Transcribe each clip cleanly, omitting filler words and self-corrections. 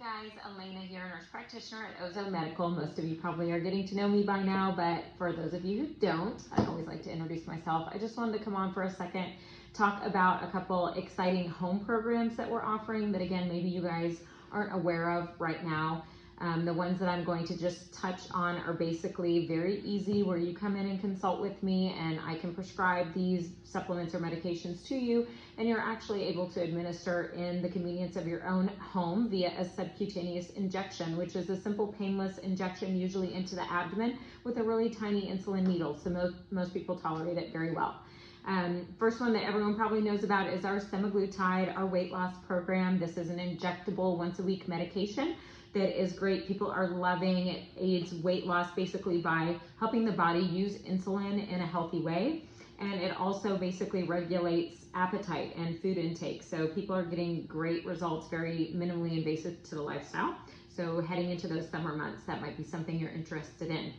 guys, Alaena here, nurse practitioner at Ohzone Medical. Most of you probably are getting to know me by now, but for those of you who don't, I always like to introduce myself. I just wanted to come on for a second, talk about a couple exciting home programs that we're offering that, again, maybe you guys aren't aware of right now. The ones that I'm going to just touch on are basically very easy, where you come in and consult with me and I can prescribe these supplements or medications to you, and you're actually able to administer in the convenience of your own home via a subcutaneous injection, which is a simple painless injection usually into the abdomen with a really tiny insulin needle. So most people tolerate it very well. First one that everyone probably knows about is our Semaglutide, our weight loss program. This is an injectable once a week medication that is great. People are loving it. Aids weight loss basically by helping the body use insulin in a healthy way. And it also basically regulates appetite and food intake. So people are getting great results, very minimally invasive to the lifestyle. So heading into those summer months, that might be something you're interested in.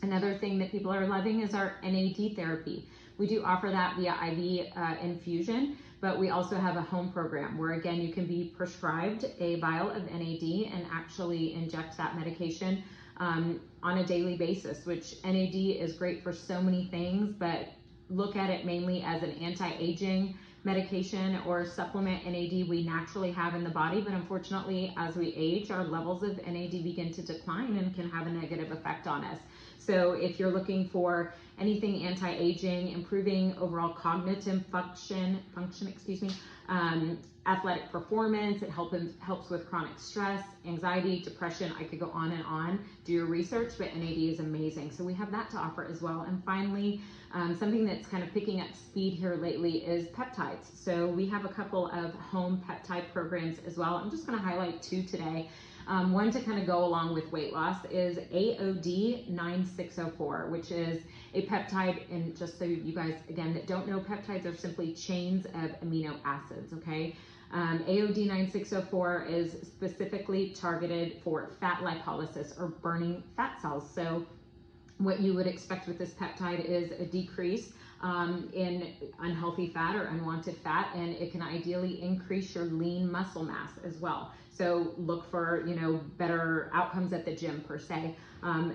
Another thing that people are loving is our NAD therapy. We do offer that via IV infusion, but we also have a home program where, again, you can be prescribed a vial of NAD and actually inject that medication on a daily basis, which NAD is great for so many things, but look at it mainly as an anti-aging medication or supplement. NAD we naturally have in the body, but unfortunately, as we age, our levels of NAD begin to decline and can have a negative effect on us. So if you're looking for anything anti-aging, improving overall cognitive function, athletic performance, it helps with chronic stress, anxiety, depression. I could go on and on. Do your research, but NAD is amazing. So we have that to offer as well. And finally, something that's kind of picking up speed here lately is peptides. So we have a couple of home peptide programs as well. I'm just going to highlight two today. One to kind of go along with weight loss is AOD 9604, which is a peptide. And just so you guys, again, that don't know, peptides are simply chains of amino acids, okay? AOD 9604 is specifically targeted for fat lipolysis or burning fat cells. So what you would expect with this peptide is a decrease in unhealthy fat or unwanted fat, and it can ideally increase your lean muscle mass as well. So look for, better outcomes at the gym per se,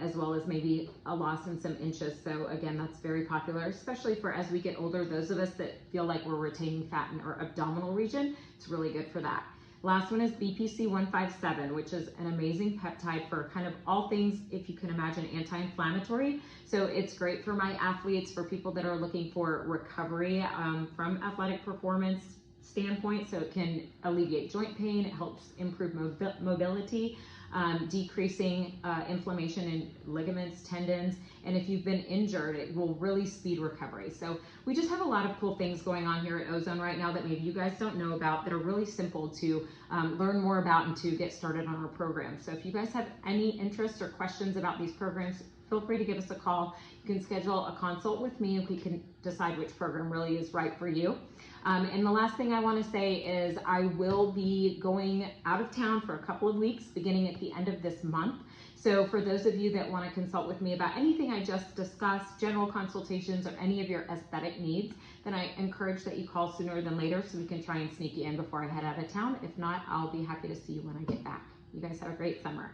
as well as maybe a loss in some inches. So again, that's very popular, especially for as we get older, those of us that feel like we're retaining fat in our abdominal region. It's really good for that. Last one is BPC 157, which is an amazing peptide for kind of all things, if you can imagine, anti-inflammatory. So it's great for my athletes, for people that are looking for recovery from athletic performance standpoint. So it can alleviate joint pain, it helps improve mobility, decreasing inflammation in ligaments, tendons, and if you've been injured, it will really speed recovery. So we just have a lot of cool things going on here at Ohzone right now that maybe you guys don't know about, that are really simple to learn more about and to get started on our program. So if you guys have any interest or questions about these programs, feel free to give us a call. You can schedule a consult with me and we can decide which program really is right for you. And the last thing I want to say is I will be going out of town for a couple of weeks beginning at the end of this month. So for those of you that want to consult with me about anything I just discussed, general consultations, or any of your aesthetic needs, then I encourage that you call sooner than later so we can try and sneak you in before I head out of town. If not, I'll be happy to see you when I get back. You guys have a great summer.